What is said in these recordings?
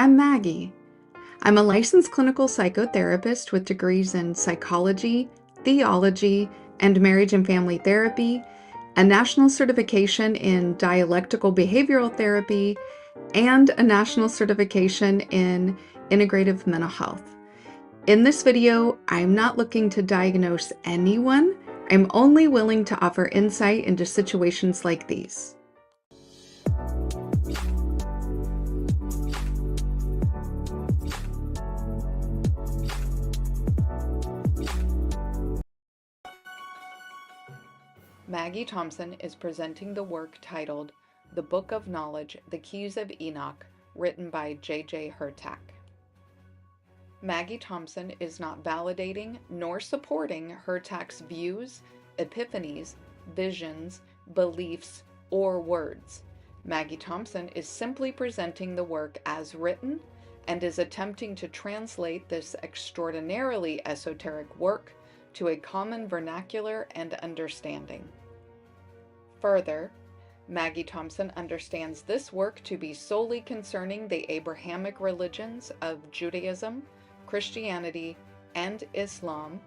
I'm Maggie. I'm a licensed clinical psychotherapist with degrees in psychology, theology, and marriage and family therapy, a national certification in dialectical behavioral therapy, and a national certification in integrative mental health. In this video, I'm not looking to diagnose anyone. I'm only willing to offer insight into situations like these. Maggie Thompson is presenting the work titled The Book of Knowledge, The Keys of Enoch, written by J.J. Hurtak. Maggie Thompson is not validating nor supporting Hurtak's views, epiphanies, visions, beliefs, or words. Maggie Thompson is simply presenting the work as written and is attempting to translate this extraordinarily esoteric work to a common vernacular and understanding. Further, Maggie Thompson understands this work to be solely concerning the Abrahamic religions of Judaism, Christianity, and Islam,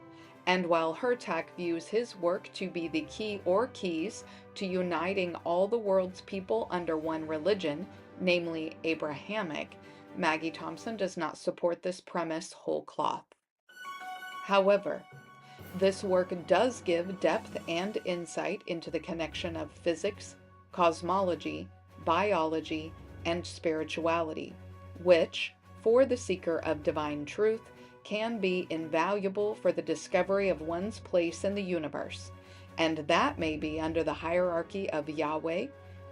and while Hurtak views his work to be the key or keys to uniting all the world's people under one religion, namely Abrahamic, Maggie Thompson does not support this premise whole cloth. However, this work does give depth and insight into the connection of physics, cosmology, biology, and spirituality, which, for the seeker of divine truth, can be invaluable for the discovery of one's place in the universe, and that may be under the hierarchy of Yahweh,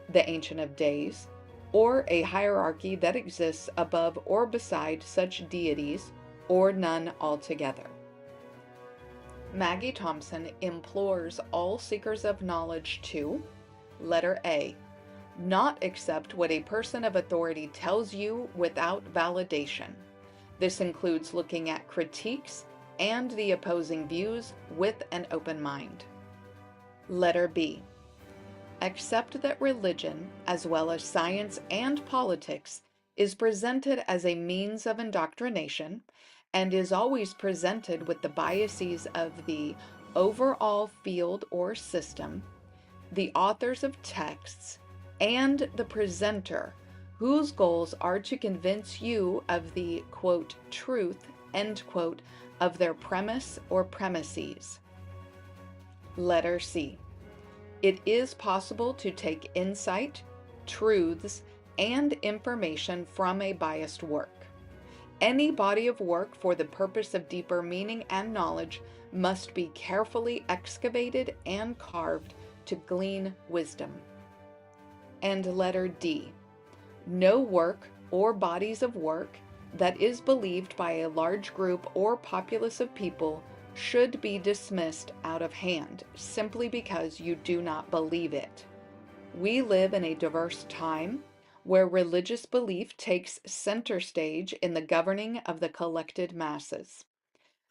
the Ancient of Days, or a hierarchy that exists above or beside such deities, or none altogether. Maggie Thompson implores all seekers of knowledge to, letter A, not accept what a person of authority tells you without validation. This includes looking at critiques and the opposing views with an open mind. Letter B, accept that religion, as well as science and politics, is presented as a means of indoctrination and is always presented with the biases of the overall field or system, the authors of texts, and the presenter, whose goals are to convince you of the, quote, truth, end quote, of their premise or premises. Letter C. It is possible to take insight, truths, and information from a biased work. Any body of work for the purpose of deeper meaning and knowledge must be carefully excavated and carved to glean wisdom. And letter D. No work or bodies of work that is believed by a large group or populace of people should be dismissed out of hand simply because you do not believe it. We live in a diverse time where religious belief takes center stage in the governing of the collected masses.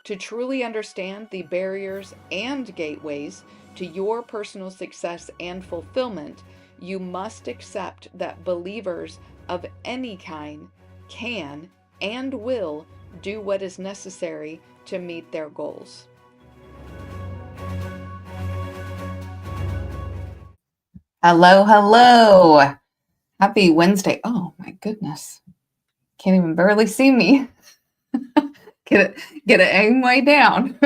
To truly understand the barriers and gateways to your personal success and fulfillment, you must accept that believers of any kind can and will do what is necessary to meet their goals. Hello, hello. Happy Wednesday. Oh my goodness. Can't even barely see me. Get it aim way down.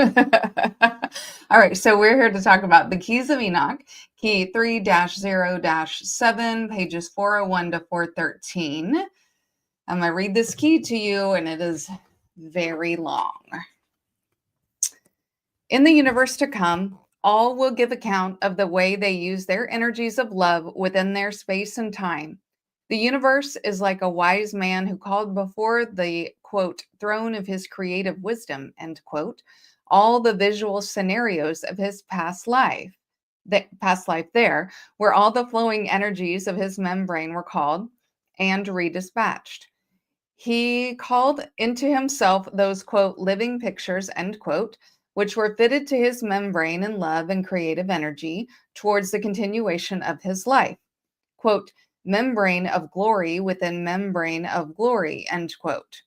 All right, so we're here to talk about the Keys of Enoch, key 3-0-7, pages 401 to 413. I'm going to read this key to you, and it is very long. In the universe to come, all will give account of the way they use their energies of love within their space and time. The universe is like a wise man who called before the, quote, throne of his creative wisdom, end quote, all the visual scenarios of his past life there, where all the flowing energies of his membrane were called and redispatched. He called into himself those, quote, living pictures, end quote, which were fitted to his membrane in love and creative energy towards the continuation of his life. Quote, membrane of glory within membrane of glory, end quote.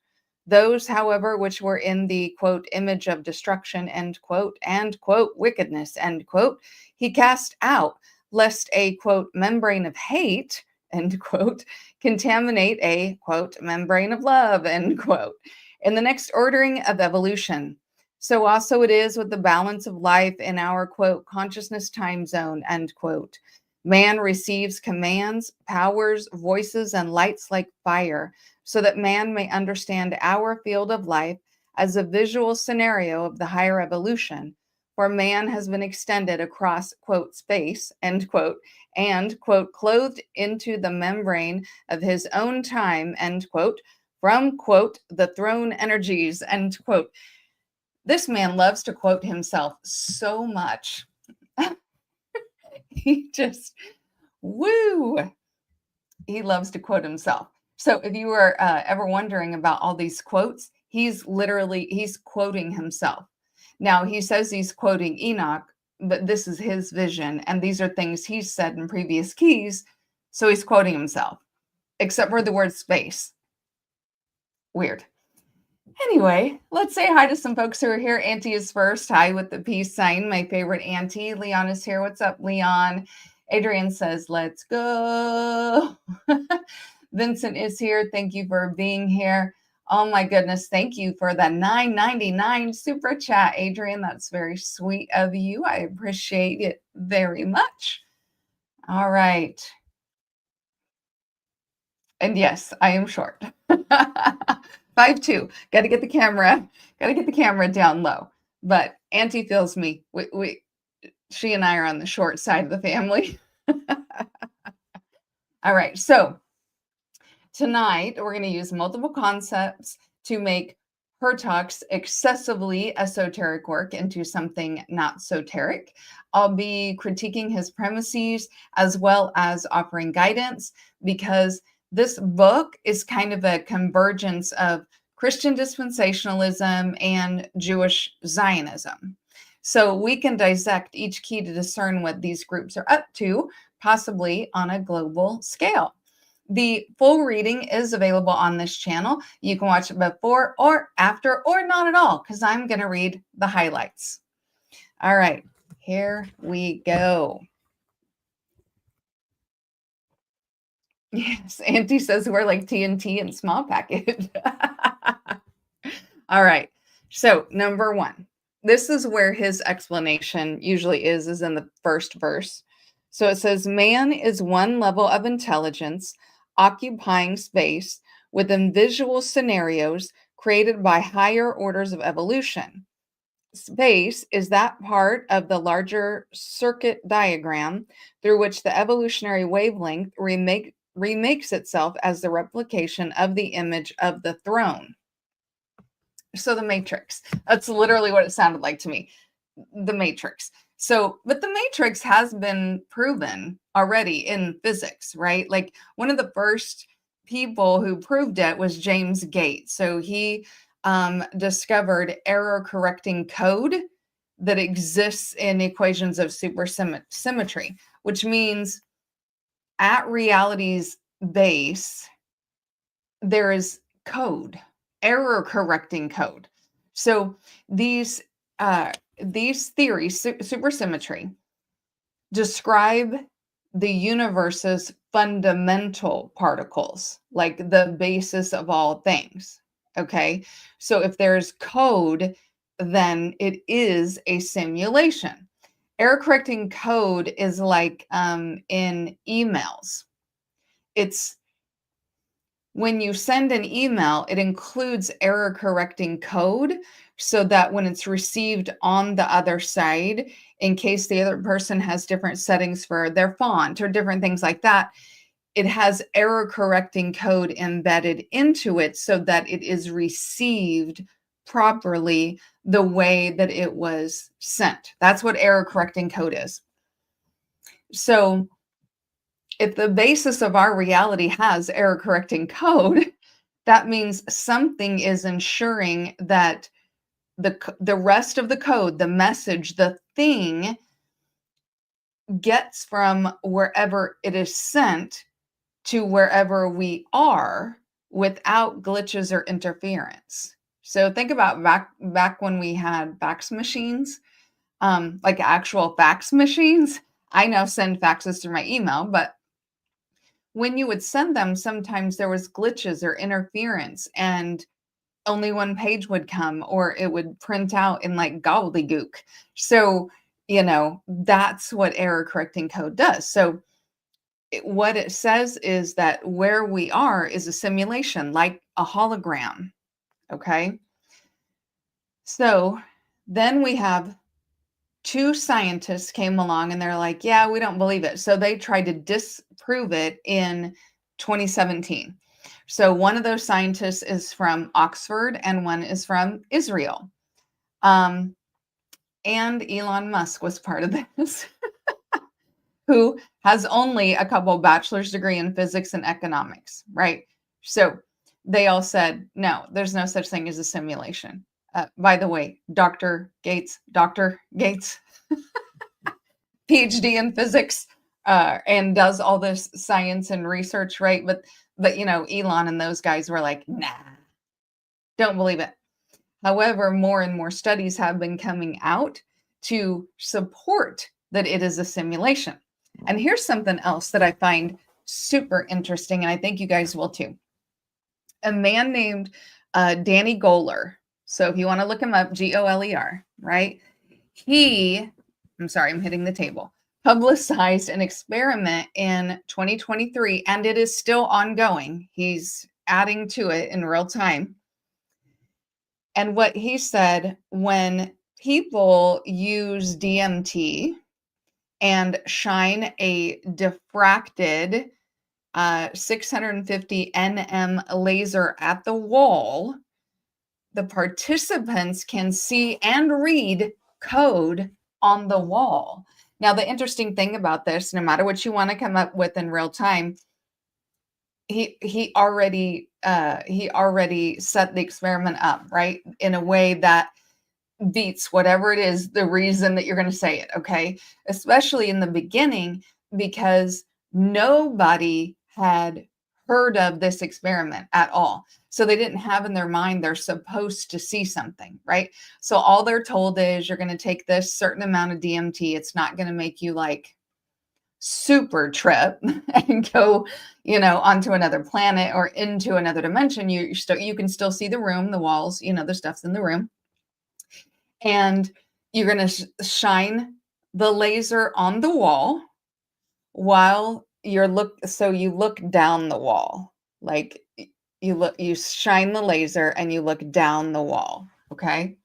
Those, however, which were in the, quote, image of destruction, end quote, and, quote, wickedness, end quote, he cast out, lest a, quote, membrane of hate, end quote, contaminate a, quote, membrane of love, end quote. In the next ordering of evolution, so also it is with the balance of life in our, quote, consciousness time zone, end quote. Man receives commands, powers, voices, and lights like fire, so that man may understand our field of life as a visual scenario of the higher evolution, where man has been extended across, quote, space, end quote, and, quote, clothed into the membrane of his own time, end quote, from, quote, the throne energies, end quote. This man loves to quote himself so much. He just, woo, he loves to quote himself. So if you were ever wondering about all these quotes, he's quoting himself. Now, he says he's quoting Enoch, but this is his vision, and these are things he's said in previous keys, so he's quoting himself, except for the word space. Weird. Anyway, let's say hi to some folks who are here. Auntie is first. Hi with the peace sign. My favorite auntie. Leon is here. What's up, Leon? Adrian says, let's go. Vincent is here. Thank you for being here. Oh my goodness. Thank you for the $9.99 super chat, Adrian. That's very sweet of you. I appreciate it very much. All right. And yes, I am short. 5'2". Got to get the camera down low. But Auntie feels me. She and I are on the short side of the family. All right. So tonight we're going to use multiple concepts to make her talks excessively esoteric work into something not soteric. I'll be critiquing his premises as well as offering guidance, because this book is kind of a convergence of Christian dispensationalism and Jewish Zionism. So we can dissect each key to discern what these groups are up to, possibly on a global scale. The full reading is available on this channel. You can watch it before or after, or not at all, because I'm going to read the highlights. All right, here we go. Yes, Auntie says we're like TNT in small package. All right, so number one, this is where his explanation usually is in the first verse. So it says, man is one level of intelligence occupying space within visual scenarios created by higher orders of evolution. Space is that part of the larger circuit diagram through which the evolutionary wavelength remakes itself as the replication of the image of the throne. So the matrix, that's literally what it sounded like to me. The matrix. So, but the matrix has been proven already in physics, right? Like one of the first people who proved it was James Gates. So he discovered error correcting code that exists in equations of supersymmetry, which means at reality's base, there is code, error correcting code. So these theories, supersymmetry, describe the universe's fundamental particles, like the basis of all things. Okay, so if there's code, then it is a simulation. Error correcting code is like in emails. It's when you send an email, it includes error correcting code so that when it's received on the other side, in case the other person has different settings for their font or different things like that, it has error correcting code embedded into it so that it is received properly the way that it was sent. That's what error correcting code is. So if the basis of our reality has error correcting code, that means something is ensuring that the rest of the code, the message, the thing gets from wherever it is sent to wherever we are without glitches or interference. So think about back when we had fax machines, like actual fax machines. I now send faxes through my email, but when you would send them, sometimes there was glitches or interference, and only one page would come, or it would print out in like gobbledygook. So, that's what error correcting code does. So, what it says is that where we are is a simulation, like a hologram. Okay. So then we have two scientists came along and they're like, yeah, we don't believe it. So they tried to disprove it in 2017. So one of those scientists is from Oxford and one is from Israel. And Elon Musk was part of this, who has only a couple bachelor's degree in physics and economics, right? So they all said, no, there's no such thing as a simulation. By the way, Dr. Gates, PhD in physics, and does all this science and research, right? But Elon and those guys were like, nah, don't believe it. However, more and more studies have been coming out to support that it is a simulation. And here's something else that I find super interesting, and I think you guys will too. A man named Danny Goler. So if you want to look him up, Goler, right? I'm sorry, I'm hitting the table. Publicized an experiment in 2023, and it is still ongoing. He's adding to it in real time. And what he said, when people use DMT and shine a diffracted 650 nm laser at the wall, the participants can see and read code on the wall. Now, the interesting thing about this, no matter what you want to come up with in real time, he already set the experiment up, right, in a way that beats whatever it is, the reason that you're going to say it, okay? Especially in the beginning, because nobody had heard of this experiment at all. So they didn't have in their mind they're supposed to see something, right? So all they're told is you're going to take this certain amount of DMT. It's not going to make you like super trip and go, onto another planet or into another dimension. You can still see the room, the walls, the stuff's in the room. And you're going to shine the laser on the wall while you look down the wall. Like you shine the laser and you look down the wall. Okay.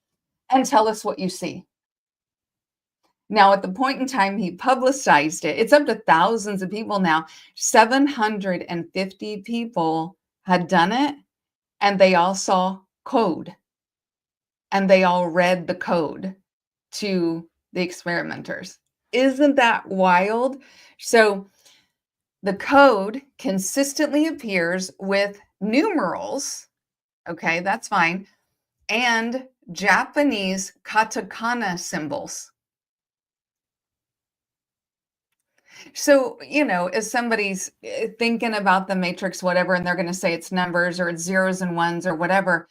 And tell us what you see. Now, at the point in time he publicized it, it's up to thousands of people now. 750 people had done it, and they all saw code, and they all read the code to the experimenters. Isn't that wild? So the code consistently appears with numerals. Okay, that's fine. And Japanese katakana symbols. So, if somebody's thinking about the matrix, whatever, and they're going to say it's numbers or it's zeros and ones or whatever,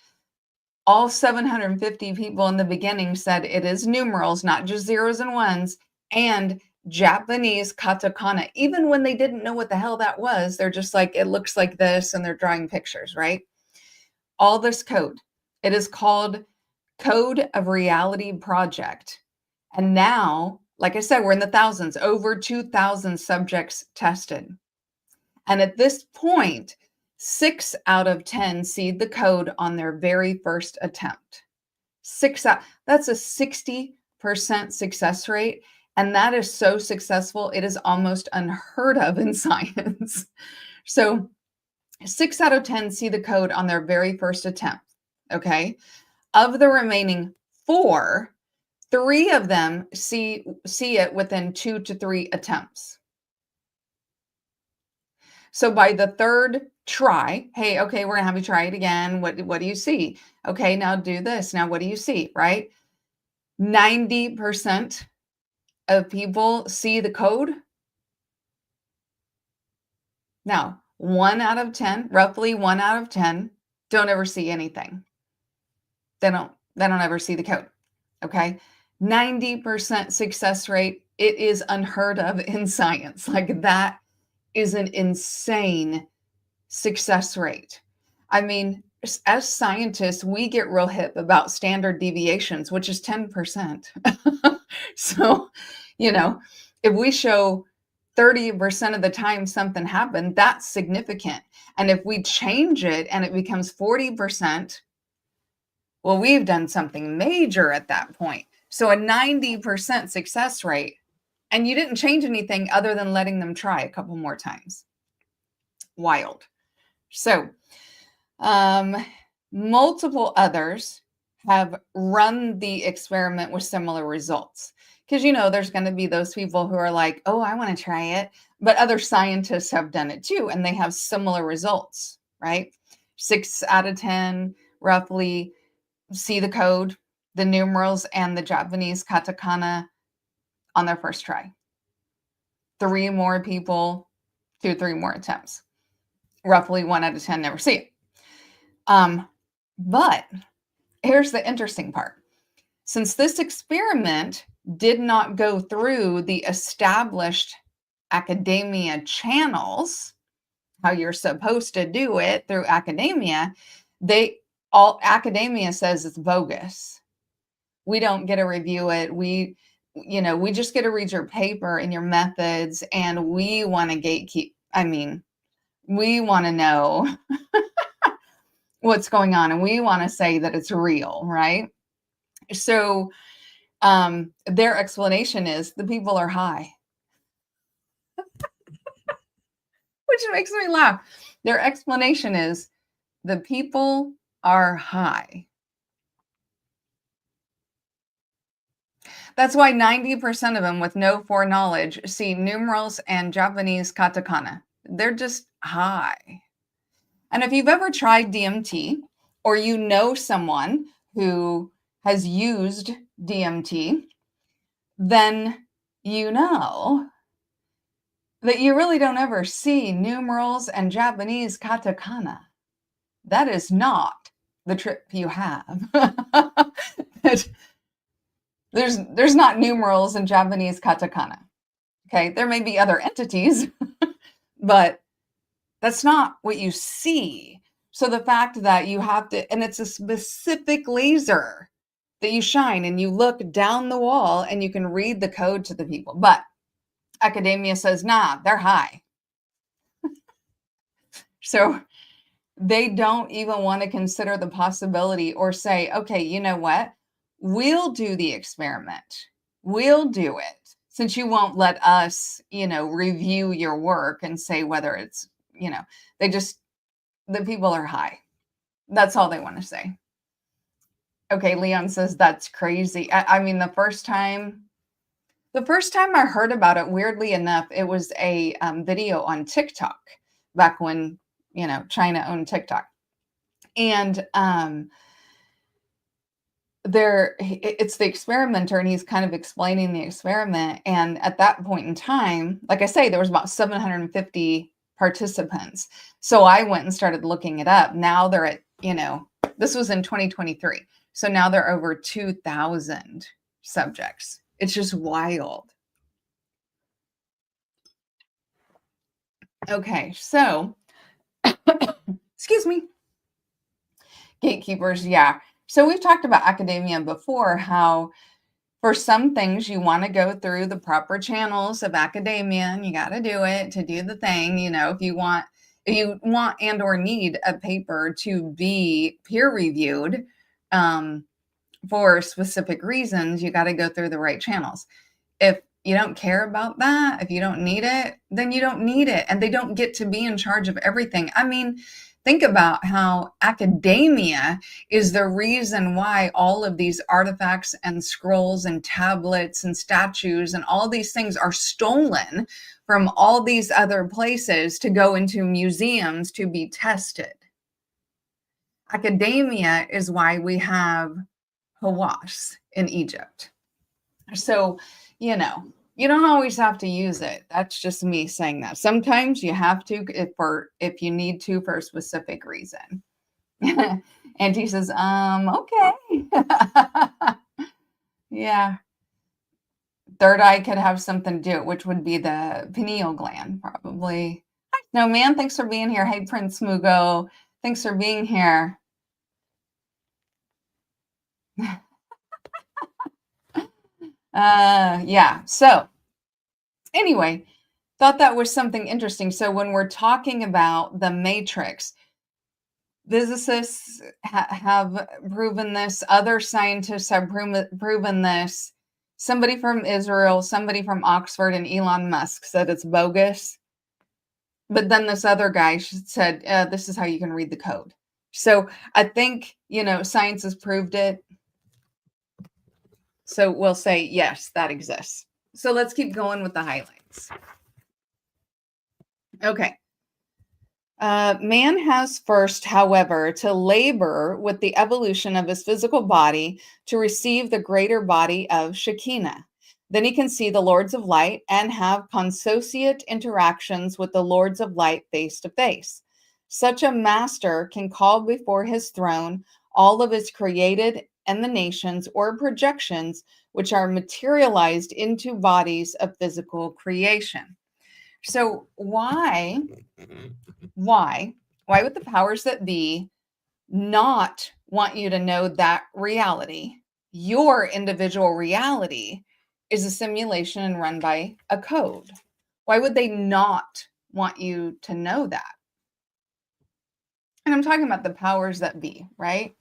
all 750 people in the beginning said it is numerals, not just zeros and ones, and Japanese katakana. Even when they didn't know what the hell that was, they're just like, it looks like this, and they're drawing pictures, right? All this code. It is called Code of Reality Project. And now, like I said, we're in the thousands, over 2,000 subjects tested. And at this point, 6 out of 10 see the code on their very first attempt. That's a 60% success rate. And that is so successful, it is almost unheard of in science. So 6 out of 10 see the code on their very first attempt. Okay. Of the remaining 4, 3 of them see it within 2 to 3 attempts. So by the third try, hey, okay, we're gonna have you try it again. What do you see? Okay, now do this. Now what do you see? Right? 90% of people see the code. Now, roughly 1 out of 10, don't ever see anything. They don't ever see the code. Okay. 90% success rate. It is unheard of in science. Like, that is an insane success rate. I mean, as scientists, we get real hip about standard deviations, which is 10%. So, if we show 30% of the time something happened, that's significant. And if we change it and it becomes 40%, well, we've done something major at that point. So a 90% success rate, and you didn't change anything other than letting them try a couple more times. Wild. So multiple others have run the experiment with similar results. Because, there's going to be those people who are like, oh, I want to try it. But other scientists have done it too, and they have similar results, right? 6 out of 10 roughly see the code, the numerals, and the Japanese katakana on their first try. 3 more people do 3 more attempts. Roughly 1 out of 10 never see it. But here's the interesting part. Since this experiment did not go through the established academia channels, how you're supposed to do it through academia, academia says it's bogus. We don't get to review it. We just get to read your paper and your methods, and we want to gatekeep. We want to know what's going on, and we want to say that it's real, right? So their explanation is the people are high, which makes me laugh. Their explanation is the people are high. That's why 90% of them with no foreknowledge see numerals and Japanese katakana. They're just high. And if you've ever tried DMT, or someone who has used DMT, then you know that you really don't ever see numerals and Japanese katakana. That is not the trip you have. There's not numerals and Japanese katakana. Okay, there may be other entities, but that's not what you see. So the fact that you have to, and it's a specific laser that you shine, and you look down the wall and you can read the code to the people. But academia says, nah, they're high. So they don't even want to consider the possibility or say, okay, you know what? We'll do the experiment. We'll do it, since you won't let us, review your work and say whether it's, the people are high. That's all they want to say. Okay, Leon says that's crazy. The first time I heard about it, weirdly enough, it was a video on TikTok back when, China owned TikTok. And it's the experimenter, and he's kind of explaining the experiment. And at that point in time, like I say, there was about 750 participants. So I went and started looking it up. Now they're at, this was in 2023. So now they're over 2,000 subjects. It's just wild. Okay, so, excuse me. Gatekeepers, yeah. So we've talked about academia before, how for some things you want to go through the proper channels of academia, and you got to do it to do the thing. If you want and or need a paper to be peer reviewed for specific reasons, you got to go through the right channels. If you don't care about that, if you don't need it, then you don't need it. And they don't get to be in charge of everything. Think about how academia is the reason why all of these artifacts and scrolls and tablets and statues and all these things are stolen from all these other places to go into museums to be tested. Academia is why we have Hawass in Egypt. So, You don't always have to use it. That's just me saying that. Sometimes you have to if you need to for a specific reason. And he says, okay. Yeah. Third eye could have something to do it, which would be the pineal gland, probably. No, man, thanks for being here. Hey, Prince Mugo, thanks for being here. Yeah, so anyway, thought that was something interesting. So when we're talking about the matrix, physicists have proven this, other scientists have proven this. Somebody from Israel, somebody from Oxford, and Elon Musk said it's bogus. But then this other guy said, this is how you can read the code. So I think, science has proved it. So we'll say, yes, that exists. So let's keep going with the highlights. Okay. Man has first, however, to labor with the evolution of his physical body to receive the greater body of Shekinah. Then he can see the Lords of Light and have consociate interactions with the Lords of Light face to face. Such a master can call before his throne all of his created emanations or projections, which are materialized into bodies of physical creation. So why would the powers that be not want you to know that reality, your individual reality, is a simulation and run by a code? Why would they not want you to know that? And I'm talking about the powers that be, right?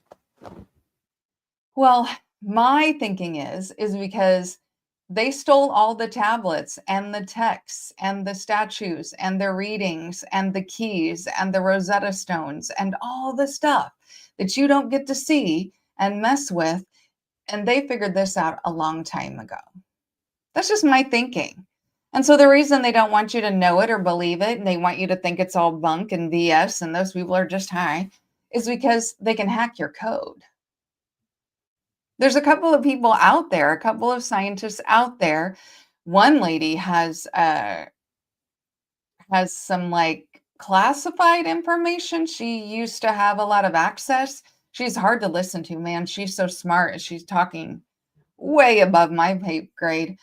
Well, my thinking is because they stole all the tablets and the texts and the statues and the readings and the keys and the Rosetta Stones and all the stuff that you don't get to see and mess with. And they figured this out a long time ago. That's just my thinking. And so the reason they don't want you to know it or believe it, and they want you to think it's all bunk and BS and those people are just high, is because they can hack your code. There's a couple of people out there, a couple of scientists out there. One lady has some like classified information. She used to have a lot of access. She's hard to listen to, man. She's so smart. She's talking way above my pay grade,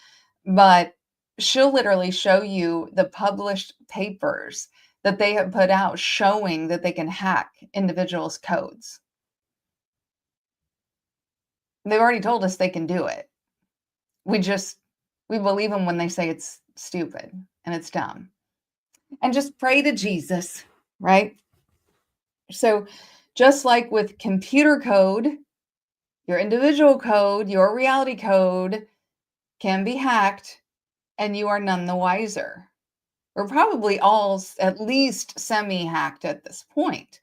but she'll literally show you the published papers that they have put out showing that they can hack individuals' codes. They've already told us they can do it. We believe them when they say it's stupid and it's dumb. And just pray to Jesus, right? So just like with computer code, your individual code, your reality code can be hacked and you are none the wiser. We're probably all at least semi-hacked at this point.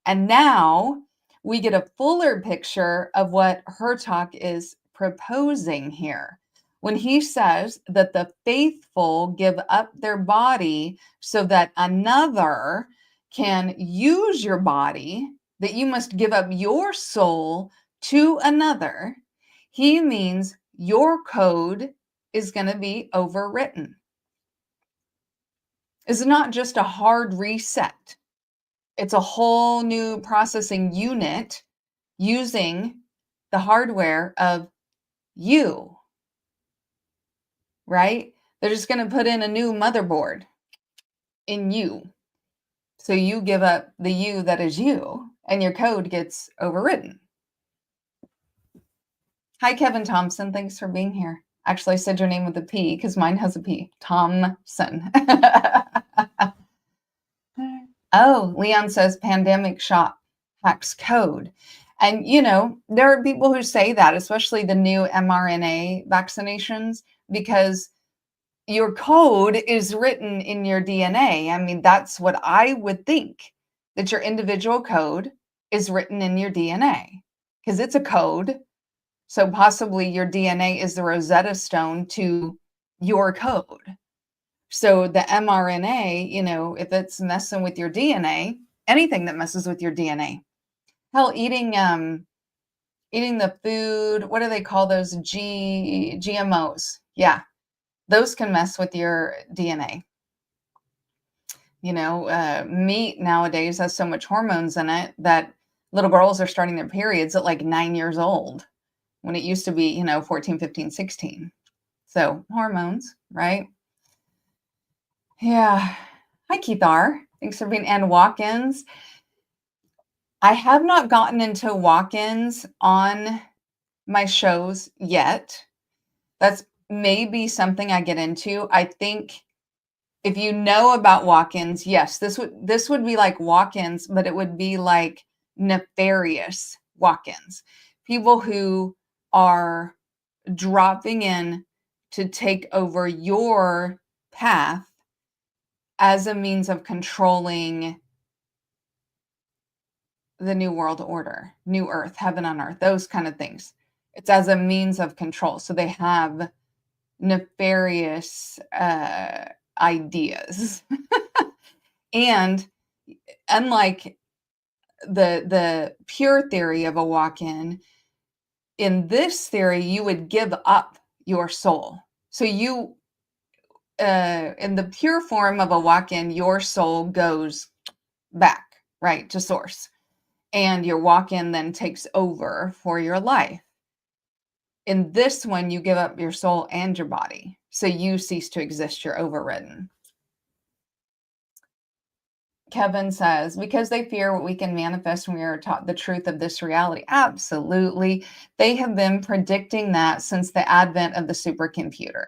And now we get a fuller picture of what Hertak is proposing here when he says that the faithful give up their body so that another can use your body, that you must give up your soul to another. He means your code is going to be overwritten. It's not just a hard reset. It's a whole new processing unit using the hardware of you, right? They're just going to put in a new motherboard in you. So you give up the you that is you, and your code gets overwritten. Hi, Kevin Thompson. Thanks for being here. Actually, I said your name with a P because mine has a P. Thompson. Oh, Leon says pandemic shot hacks code. And, there are people who say that, especially the new mRNA vaccinations, because your code is written in your DNA. I mean, that's what I would think, that your individual code is written in your DNA because it's a code. So possibly your DNA is the Rosetta Stone to your code. So the mRNA, if it's messing with your DNA, anything that messes with your DNA, hell, eating the food, what do they call those? GMOs. Yeah. those can mess with your DNA. Meat nowadays has so much hormones in it that little girls are starting their periods at like 9 years old when it used to be, 14, 15, 16. So hormones, right? Yeah. Hi, Keith R. Thanks for being, and walk-ins. I have not gotten into walk-ins on my shows yet. That's maybe something I get into. I think if you know about walk-ins, yes, this would be like walk-ins, but it would be like nefarious walk-ins. People who are dropping in to take over your path as a means of controlling the new world order, new earth, heaven on earth, those kind of things. It's as a means of control. So they have nefarious ideas. And unlike the pure theory of a walk-in, in this theory, you would give up your soul. So you, in the pure form of a walk-in, your soul goes back, right, to source. And your walk-in then takes over for your life. In this one, you give up your soul and your body. So you cease to exist. You're overridden. Kevin says, because they fear what we can manifest when we are taught the truth of this reality. Absolutely. They have been predicting that since the advent of the supercomputer.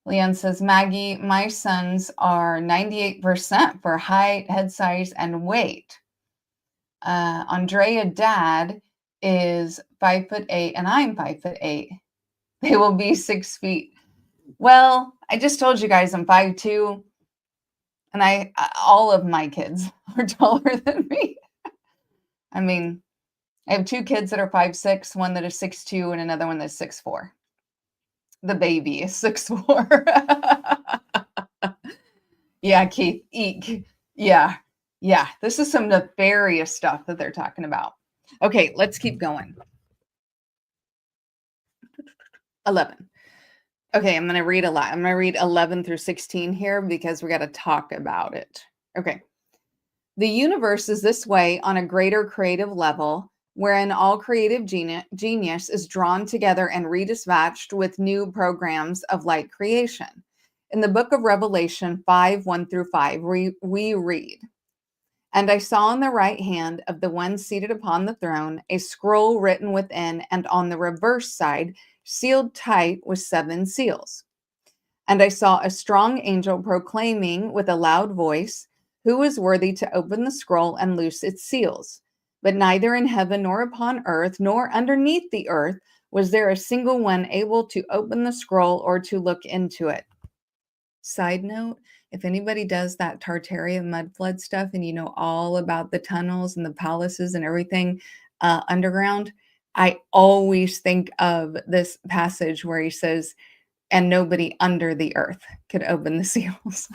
Leon says, Maggie, my sons are 98% for height, head size, and weight. Andrea, dad, is 5'8", and I'm 5'8". They will be 6 feet. Well, I just told you guys I'm 5'2", and all of my kids are taller than me. I mean, I have 2 kids that are 5'6", one that is 6'2", and another one that's 6'4". The baby is 6'4". Yeah, Keith, eek. Yeah. This is some nefarious stuff that they're talking about. Okay, let's keep going. 11. Okay, I'm going to read a lot. I'm going to read 11 through 16 here because we got to talk about it. Okay. The universe is this way on a greater creative level, wherein all creative genius is drawn together and redispatched with new programs of light creation. In the book of Revelation 5:1-5, we read, and I saw on the right hand of the one seated upon the throne a scroll written within and on the reverse side, sealed tight with 7 seals. And I saw a strong angel proclaiming with a loud voice, who is worthy to open the scroll and loose its seals? But neither in heaven nor upon earth nor underneath the earth was there a single one able to open the scroll or to look into it. Side note, if anybody does that Tartaria mud flood stuff and you know all about the tunnels and the palaces and everything underground, I always think of this passage where he says, and nobody under the earth could open the seals.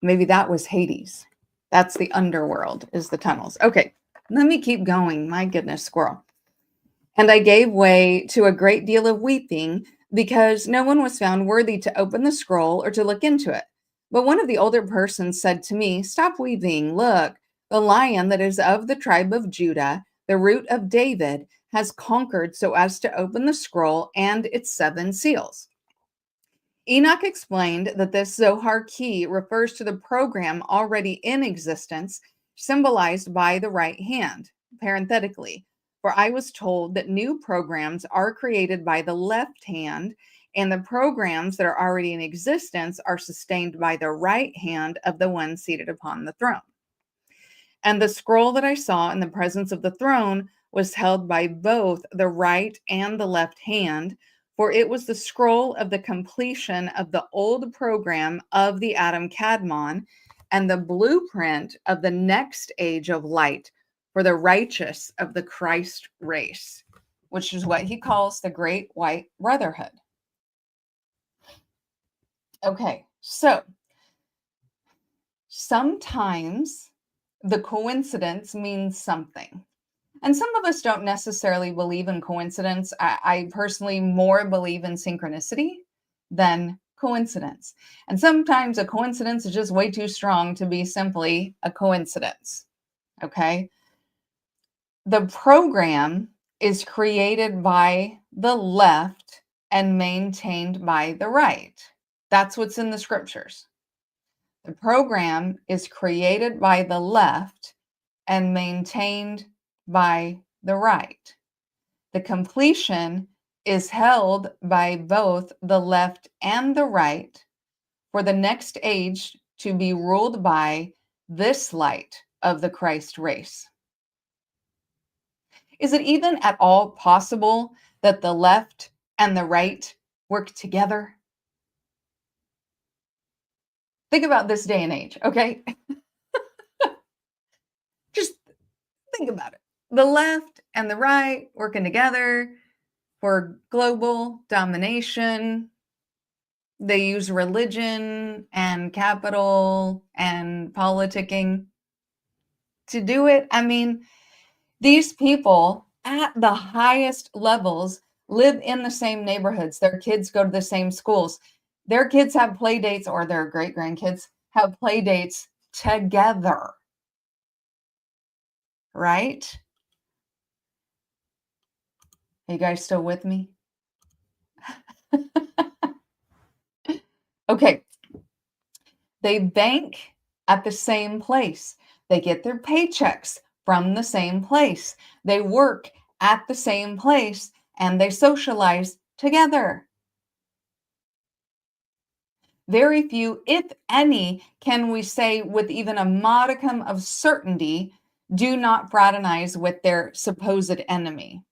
Maybe that was Hades. That's the underworld, is the tunnels. Okay, let me keep going. My goodness, squirrel. And I gave way to a great deal of weeping because no one was found worthy to open the scroll or to look into it. But one of the older persons said to me, stop weeping. Look, the lion that is of the tribe of Judah, the root of David, has conquered so as to open the scroll and its 7 seals. Enoch explained that this Zohar key refers to the program already in existence, symbolized by the right hand, parenthetically. For I was told that new programs are created by the left hand, and the programs that are already in existence are sustained by the right hand of the one seated upon the throne. And the scroll that I saw in the presence of the throne was held by both the right and the left hand, for it was the scroll of the completion of the old program of the Adam Kadmon and the blueprint of the next age of light for the righteous of the Christ race, which is what he calls the Great White Brotherhood. Okay, so sometimes the coincidence means something. And some of us don't necessarily believe in coincidence. I personally more believe in synchronicity than coincidence. And sometimes a coincidence is just way too strong to be simply a coincidence. Okay. The program is created by the left and maintained by the right. That's what's in the scriptures. The program is created by the left and maintained by the right. The completion is held by both the left and the right for the next age to be ruled by this light of the Christ race. Is it even at all possible that the left and the right work together? Think about this day and age, okay? Just think about it. The left and the right working together for global domination. They use religion and capital and politicking to do it. I mean, these people at the highest levels live in the same neighborhoods. Their kids go to the same schools. Their kids have play dates, or their great grandkids have play dates together. Right? Are you guys still with me? Okay. They bank at the same place. They get their paychecks from the same place. They work at the same place and they socialize together. Very few, if any, can we say with even a modicum of certainty, do not fraternize with their supposed enemy.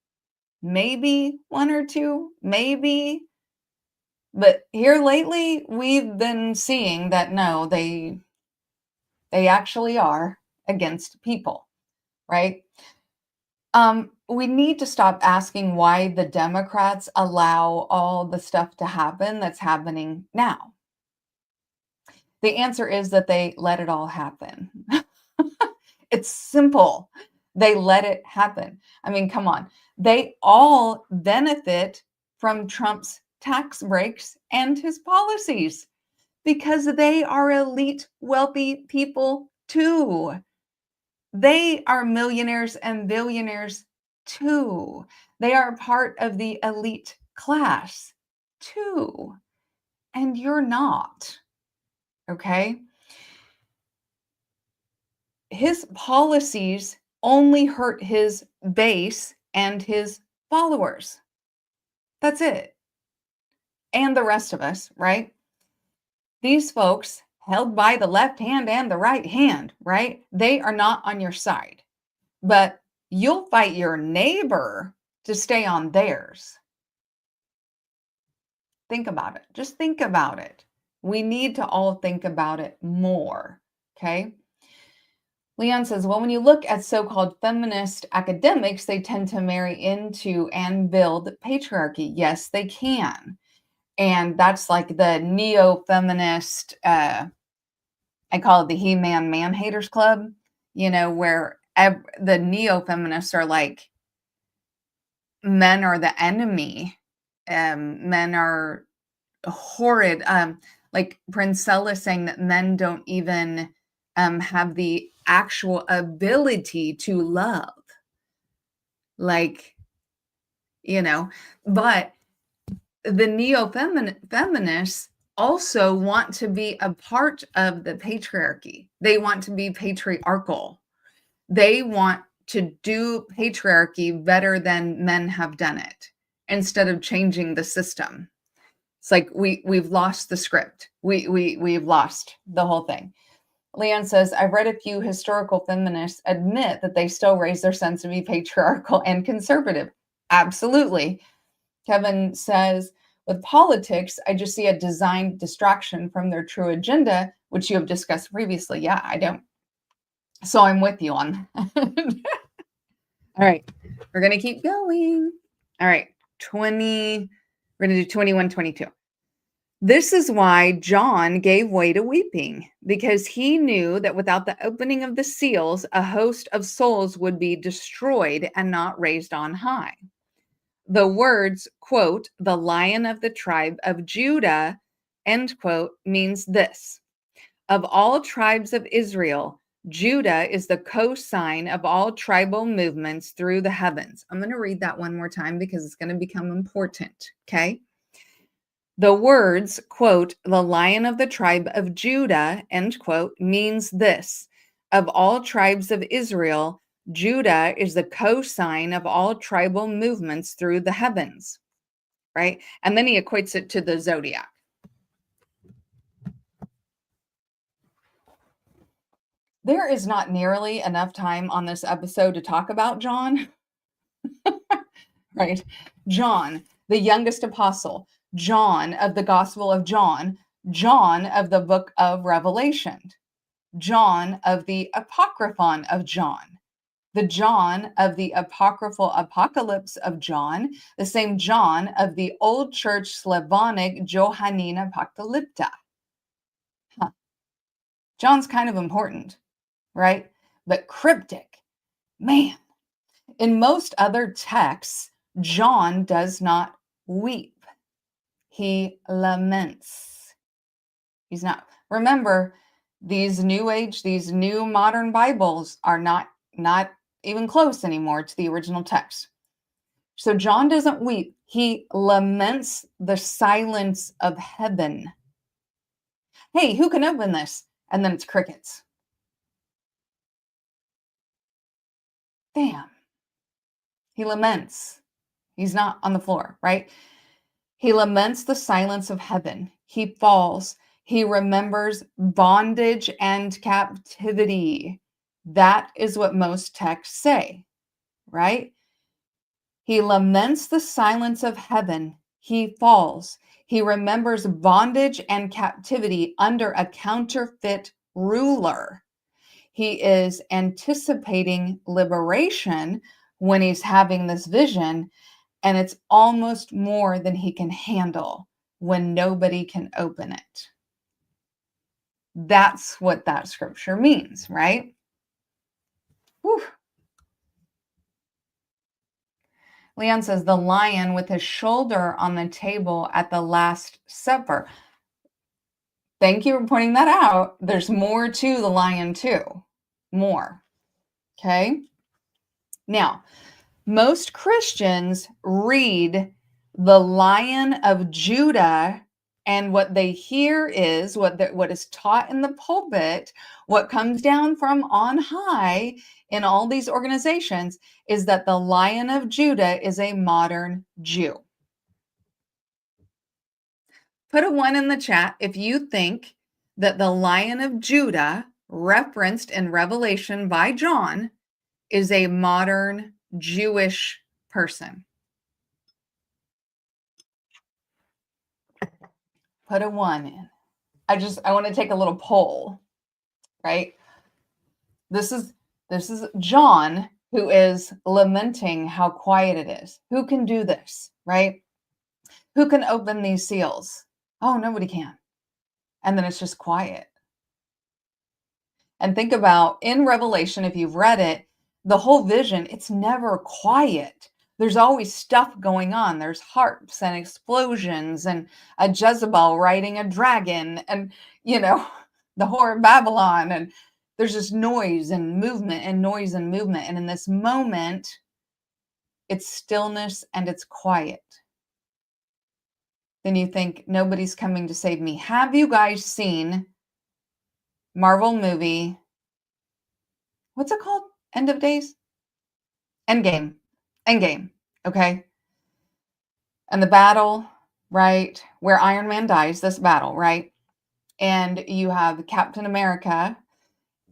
Maybe one or two, maybe. But here lately, we've been seeing that no, they actually are against people, right? We need to stop asking why the Democrats allow all the stuff to happen that's happening now. The answer is that they let it all happen. It's simple. They let it happen. I mean, come on. They all benefit from Trump's tax breaks and his policies because they are elite, wealthy people too. They are millionaires and billionaires too. They are part of the elite class too. And you're not. Okay? His policies only hurt his base and his followers. That's it. And the rest of us, right? These folks held by the left hand and the right hand, right? They are not on your side. But you'll fight your neighbor to stay on theirs. Think about it. Just think about it. We need to all think about it more, okay? Leon says, well, when you look at so-called feminist academics, they tend to marry into and build patriarchy. Yes, they can. And that's like the neo-feminist, I call it the He-Man Man-Haters Club, where the neo-feminists are like, men are the enemy. Men are horrid. Like Princella saying that men don't even have the actual ability to love. Like, but the neo-feminists also want to be a part of the patriarchy. They want to be patriarchal. They want to do patriarchy better than men have done it instead of changing the system. It's like we've lost the script. We've lost the whole thing. Leon says, I've read a few historical feminists admit that they still raise their sons to be patriarchal and conservative. Absolutely. Kevin says, with politics, I just see a designed distraction from their true agenda, which you have discussed previously. Yeah, I don't. So I'm with you on that. All right. We're going to keep going. All right. We're going to do 21, 22. This is why John gave way to weeping, because he knew that without the opening of the seals, a host of souls would be destroyed and not raised on high. The words, quote, the Lion of the tribe of Judah, end quote, means this: of all tribes of Israel, Judah is the cosign of all tribal movements through the heavens. I'm going to read that one more time because it's going to become important, okay? The words, quote, the Lion of the tribe of Judah, end quote, means this: of all tribes of Israel, Judah is the cosign of all tribal movements through the heavens, right? And then he equates it to the zodiac. There is not nearly enough time on this episode to talk about John, right? John, the youngest apostle, John of the Gospel of John, John of the book of Revelation, John of the Apocryphon of John, the John of the apocryphal Apocalypse of John, the same John of the Old Church Slavonic Johannine Apocalypta. Huh. John's kind of important, right? But cryptic, man. In most other texts, John does not weep. He laments. He's not. Remember, these new age, these new modern Bibles are not even close anymore to the original text. So John doesn't weep. He laments the silence of heaven. Hey, who can open this? And then it's crickets. Damn. He laments. He's not on the floor, right? He laments the silence of heaven. He falls. He remembers bondage and captivity. That is what most texts say, right? He laments the silence of heaven. He falls. He remembers bondage and captivity under a counterfeit ruler. He is anticipating liberation when he's having this vision, and it's almost more than he can handle when nobody can open it. That's what that scripture means, right? Whew. Leon says, the lion with his shoulder on the table at the Last Supper. Thank you for pointing that out. There's more to the lion too. More. Okay. Now, most Christians read the Lion of Judah, and what they hear is what is taught in the pulpit, what comes down from on high in all these organizations, is that the Lion of Judah is a modern Jew. Put a 1 in the chat if you think that the Lion of Judah, referenced in Revelation by John, is a modern Jewish person. Put a 1 in. I want to take a little poll, right? This is John, who is lamenting how quiet it is. Who can do this, right? Who can open these seals? Oh, nobody can. And then it's just quiet. And think about in Revelation, if you've read it, the whole vision, it's never quiet. There's always stuff going on. There's harps and explosions and a Jezebel riding a dragon and, the whore of Babylon. And there's just noise and movement and noise and movement. And in this moment, it's stillness and it's quiet. Then you think, nobody's coming to save me. Have you guys seen Marvel movie? What's it called? End of Days? Endgame. Okay. And the battle, right, where Iron Man dies, this battle, right? And you have Captain America,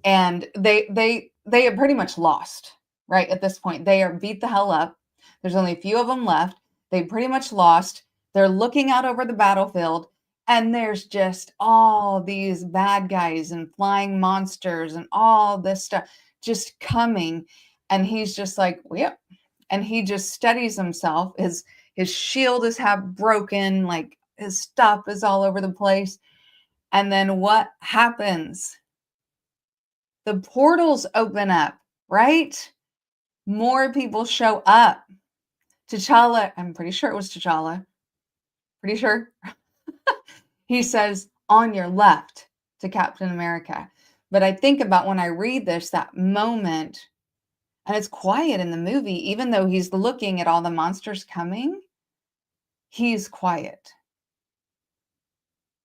and they have pretty much lost, right? At this point, they are beat the hell up. There's only a few of them left. They pretty much lost. They're looking out over the battlefield, and there's just all these bad guys and flying monsters and all this stuff just coming. And he's just like, well, yep. And he just steadies himself. His shield is half broken, like his stuff is all over the place. And then what happens? The portals open up, right? More people show up. T'Challa, I'm pretty sure it was T'Challa. Pretty sure. He says, on your left to Captain America. But I think about when I read this, that moment, and it's quiet in the movie, even though he's looking at all the monsters coming, he's quiet.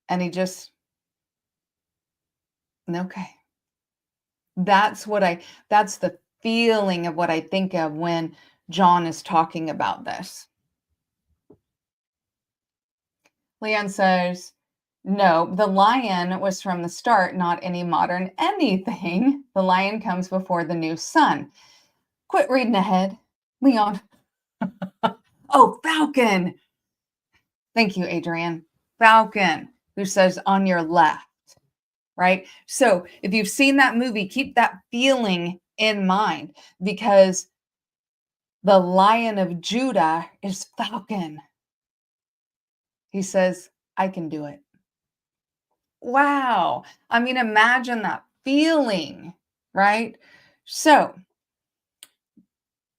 And he just, okay. That's the feeling of what I think of when John is talking about this. Leon says, no, the lion was from the start, not any modern anything. The lion comes before the new sun. Quit reading ahead, Leon. Oh, Falcon. Thank you, Adrian. Falcon, who says on your left, right? So if you've seen that movie, keep that feeling in mind, because the Lion of Judah is Falcon. He says, I can do it. Wow. I mean, imagine that feeling, right? So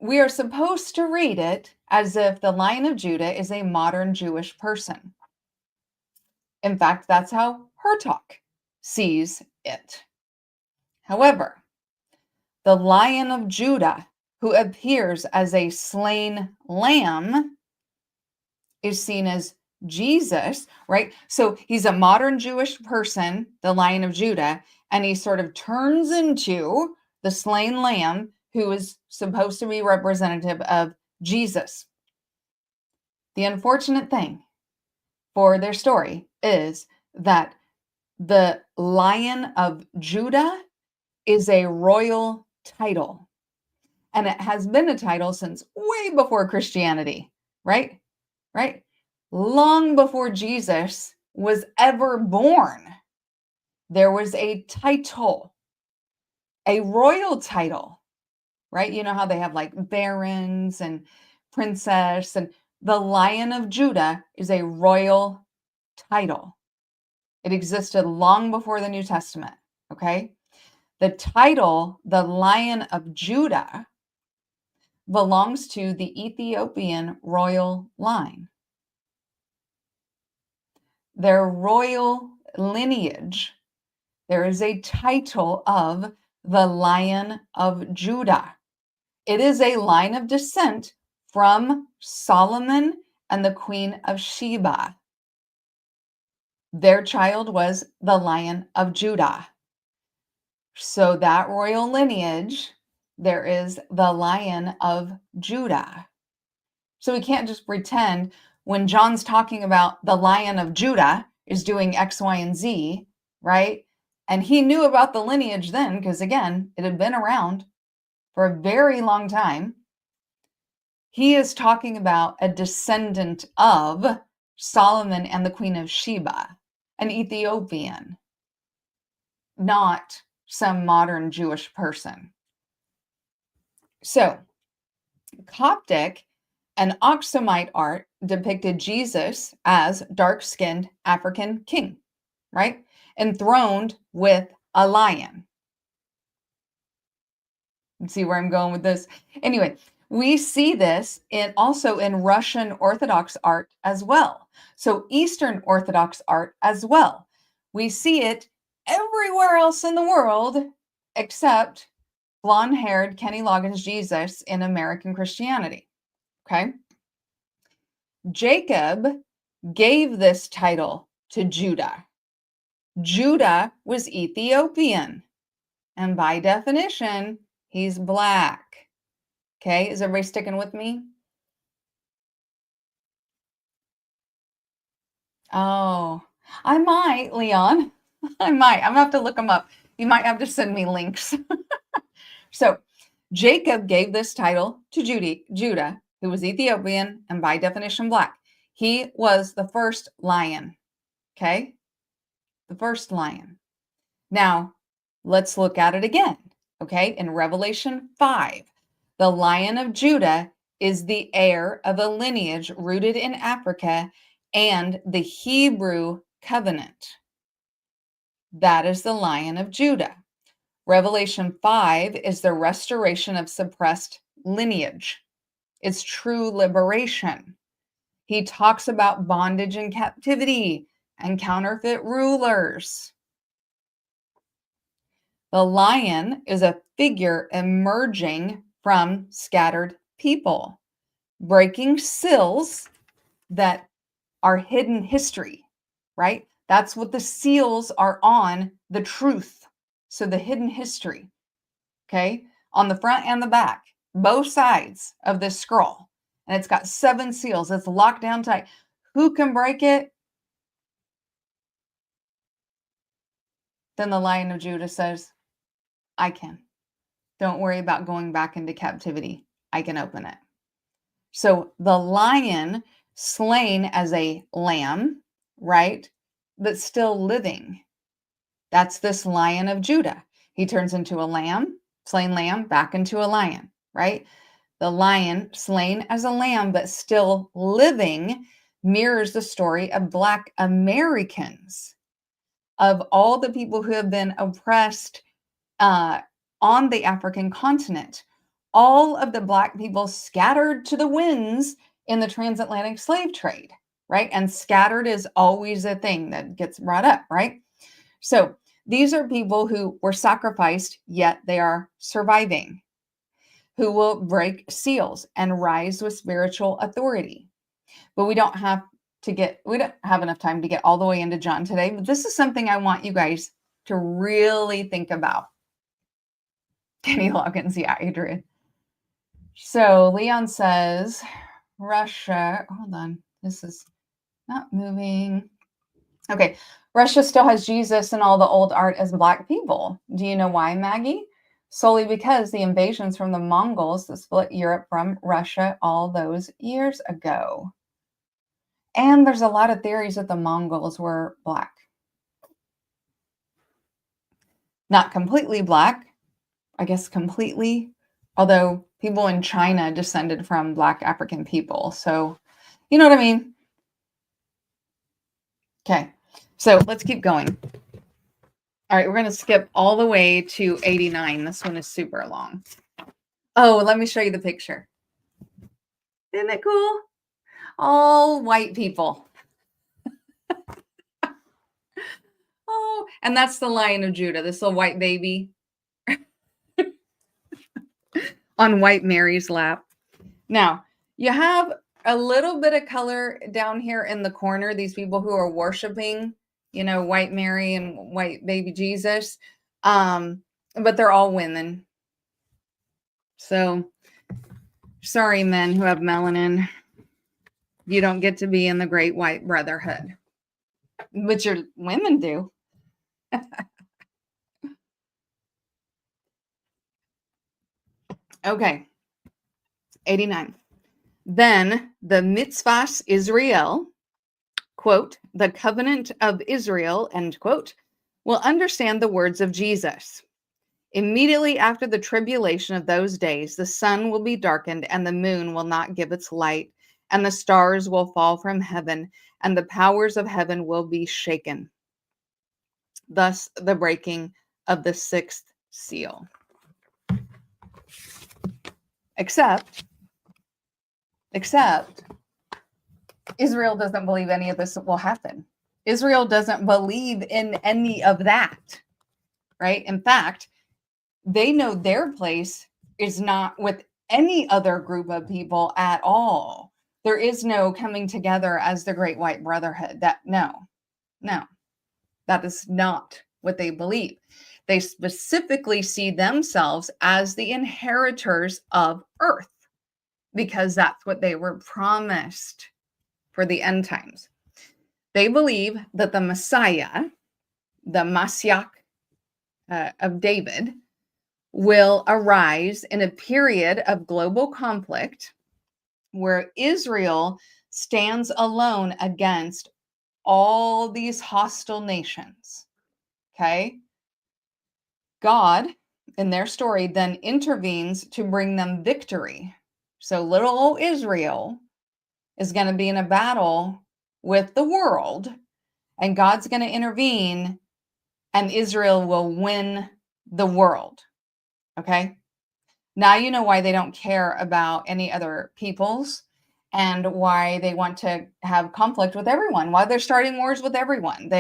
we are supposed to read it as if the Lion of Judah is a modern Jewish person. In fact, that's how Hertok sees it. However, the Lion of Judah, who appears as a slain lamb, is seen as Jesus, right? So he's a modern Jewish person, the Lion of Judah, and he sort of turns into the slain lamb who is supposed to be representative of Jesus. The unfortunate thing for their story is that the Lion of Judah is a royal title, and it has been a title since way before Christianity, right? Right? Long before Jesus was ever born, there was a title, a royal title, right? You know how they have like barons and princess, and the Lion of Judah is a royal title. It existed long before the New Testament, okay? The title, the Lion of Judah, belongs to the Ethiopian royal line. Their royal lineage, there is a title of the Lion of Judah. It is a line of descent from Solomon and the Queen of Sheba. Their child was the Lion of Judah. So that royal lineage, there is the Lion of Judah. So we can't just pretend when John's talking about the Lion of Judah is doing X, Y, and Z, right? And he knew about the lineage then, because again, it had been around for a very long time. He is talking about a descendant of Solomon and the Queen of Sheba, an Ethiopian, not some modern Jewish person. So, Coptic and Oxumite art depicted Jesus as dark-skinned African king, right? Enthroned with a lion. See where I'm going with this? Anyway, we see this also in Russian Orthodox art as well. So Eastern Orthodox art as well. We see it everywhere else in the world except blonde-haired Kenny Loggins Jesus in American Christianity. Okay? Jacob gave this title to Judah. Judah was Ethiopian, and by definition, he's black. Okay, is everybody sticking with me? Oh, I might, Leon. I might. I'm gonna have to look them up. You might have to send me links. So, Jacob gave this title to Judah, who was Ethiopian and by definition black. He was the first lion. Okay, the first lion. Now, let's look at it again. Okay, in Revelation 5, the Lion of Judah is the heir of a lineage rooted in Africa and the Hebrew covenant. That is the Lion of Judah. Revelation 5 is the restoration of suppressed lineage. It's true liberation. He talks about bondage and captivity and counterfeit rulers. The lion is a figure emerging from scattered people, breaking seals that are hidden history, right? That's what the seals are on, the truth. So the hidden history, okay? On the front and the back, both sides of this scroll. And it's got 7 seals. It's locked down tight. Who can break it? Then the Lion of Judah says, I can. Don't worry about going back into captivity. I can open it. So the lion slain as a lamb, right? But still living. That's this Lion of Judah. He turns into a lamb, slain lamb, back into a lion, right? The lion slain as a lamb, but still living, mirrors the story of Black Americans, of all the people who have been oppressed on the African continent. All of the Black people scattered to the winds in the transatlantic slave trade, right? And scattered is always a thing that gets brought up, right? So these are people who were sacrificed, yet they are surviving, who will break seals and rise with spiritual authority. But we don't have enough time to get all the way into John today, but this is something I want you guys to really think about. Kenny Loggins, yeah, Adrian. So Leon says, Russia, hold on, this is not moving. Okay, Russia still has Jesus and all the old art as Black people. Do you know why, Maggie? Solely because the invasions from the Mongols that split Europe from Russia all those years ago. And there's a lot of theories that the Mongols were Black. Not completely Black, I guess completely, although people in China descended from Black African people. So, you know what I mean? Okay, so let's keep going. All right, we're going to skip all the way to 89. This one is super long. Oh, let me show you the picture. Isn't it cool? All white people. Oh, and that's the Lion of Judah, this little white baby on white Mary's lap. Now, you have a little bit of color down here in the corner, these people who are worshiping, you know, white Mary and white baby Jesus. But they're all women. So sorry, men who have melanin. You don't get to be in the great white brotherhood, but your women do. Okay, 89. Then the mitzvahs Israel, quote, the covenant of Israel, end quote, will understand the words of Jesus. Immediately after the tribulation of those days, the sun will be darkened and the moon will not give its light, and the stars will fall from heaven, and the powers of heaven will be shaken. Thus, the breaking of the 6th seal. Except Israel doesn't believe any of this will happen. Israel doesn't believe in any of that, right? In fact, they know their place is not with any other group of people at all. There is no coming together as the Great White Brotherhood. No, that is not what they believe. They specifically see themselves as the inheritors of earth because that's what they were promised for the end times. They believe that the Messiah, the Mashiach of David, will arise in a period of global conflict where Israel stands alone against all these hostile nations. Okay? God, in their story, then intervenes to bring them victory. So little old Israel is going to be in a battle with the world, and God's going to intervene, and Israel will win the world. Okay? Now you know why they don't care about any other peoples and why they want to have conflict with everyone, why they're starting wars with everyone.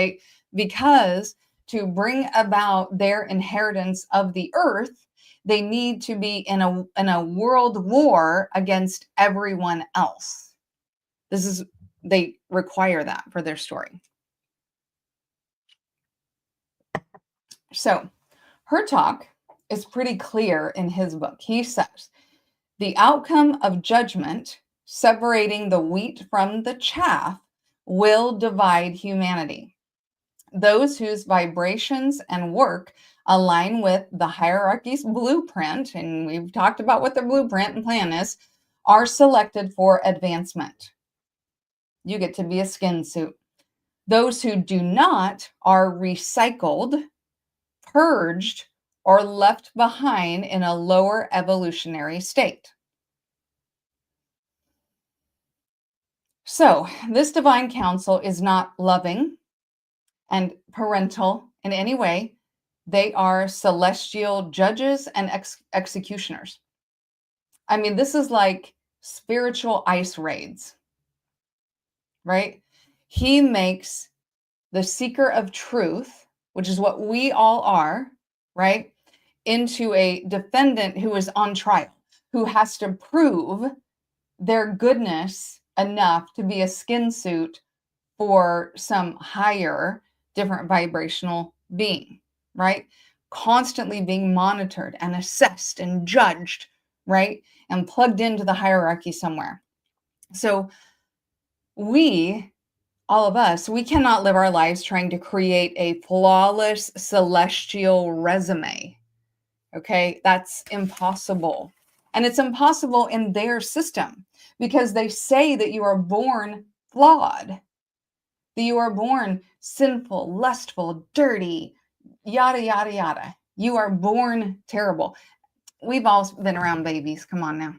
Because to bring about their inheritance of the earth, they need to be in a world war against everyone else. They require that for their story. So Hertog is pretty clear in his book. He says, the outcome of judgment, separating the wheat from the chaff, will divide humanity. Those whose vibrations and work align with the hierarchy's blueprint, and we've talked about what the blueprint and plan is, are selected for advancement. You get to be a skin suit. Those who do not are recycled, purged, or left behind in a lower evolutionary state. So, this divine council is not loving and parental in any way. They are celestial judges and executioners. I mean, this is like spiritual ice raids, right? He makes the seeker of truth, which is what we all are, right, into a defendant who is on trial, who has to prove their goodness enough to be a skin suit for some higher, different vibrational being, right? Constantly being monitored and assessed and judged, right? And plugged into the hierarchy somewhere. So all of us, we cannot live our lives trying to create a flawless celestial resume. Okay, that's impossible. And it's impossible in their system because they say that you are born flawed, that you are born sinful, lustful, dirty, yada, yada, yada. You are born terrible. We've all been around babies. Come on now.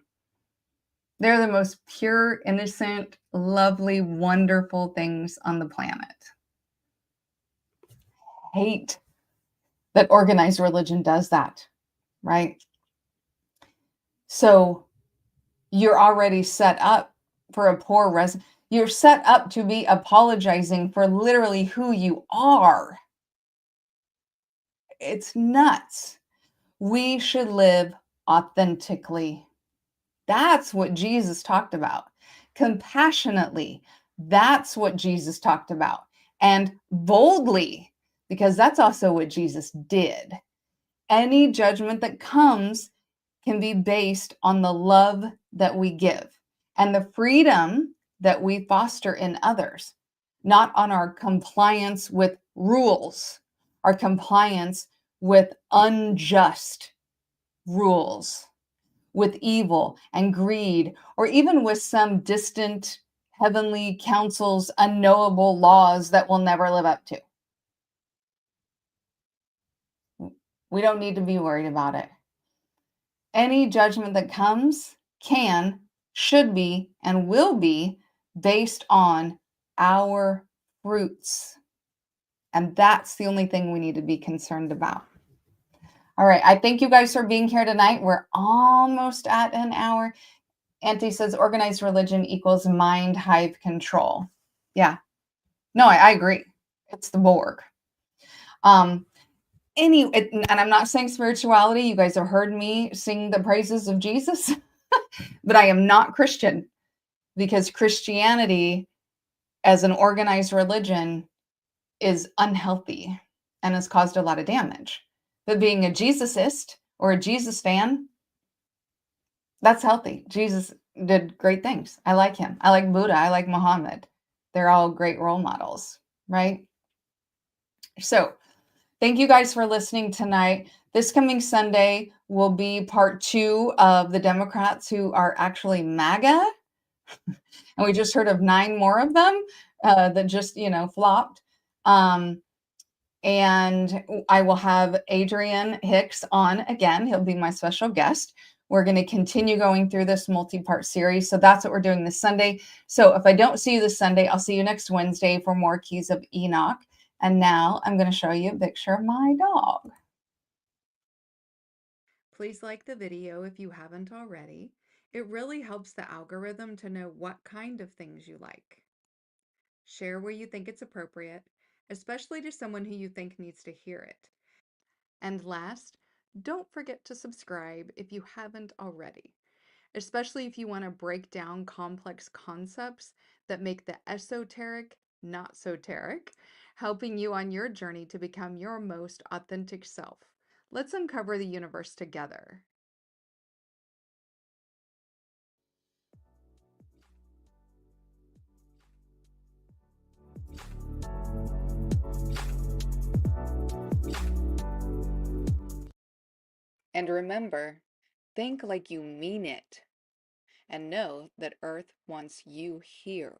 They're the most pure, innocent, lovely, wonderful things on the planet. Hate that organized religion does that, right? So you're already set up for a poor you're set up to be apologizing for literally who you are. It's nuts. We should live authentically. That's what Jesus talked about. Compassionately. That's what Jesus talked about. And boldly, because that's also what Jesus did. Any judgment that comes can be based on the love that we give and the freedom that we foster in others, not on our compliance with rules, our compliance with unjust rules, with evil and greed, or even with some distant heavenly council's unknowable laws that we'll never live up to. We don't need to be worried about it. Any judgment that comes can, should be, and will be based on our fruits. And that's the only thing we need to be concerned about. All right. I thank you guys for being here tonight. We're almost at an hour. Auntie says organized religion equals mind hive control. Yeah. No, I agree. It's the Borg. And I'm not saying spirituality. You guys have heard me sing the praises of Jesus, but I am not Christian because Christianity as an organized religion is unhealthy and has caused a lot of damage. But being a Jesusist or a Jesus fan, that's healthy. Jesus did great things. I like him. I like Buddha. I like Muhammad. They're all great role models, right? So thank you guys for listening tonight. This coming Sunday will be part 2 of the Democrats who are actually MAGA. And we just heard of 9 more of them that just, flopped. And I will have Adrian Hicks on again. He'll be my special guest. We're going to continue going through this multi-part series. So that's what we're doing this Sunday. So if I don't see you this Sunday, I'll see you next Wednesday for more Keys of Enoch. And now I'm going to show you a picture of my dog. Please like the video if you haven't already. It really helps the algorithm to know what kind of things you like. Share where you think it's appropriate, especially to someone who you think needs to hear it. And last, don't forget to subscribe if you haven't already, especially if you want to break down complex concepts that make the esoteric not so teric, helping you on your journey to become your most authentic self. Let's uncover the universe together. And remember, think like you mean it, and know that Earth wants you here.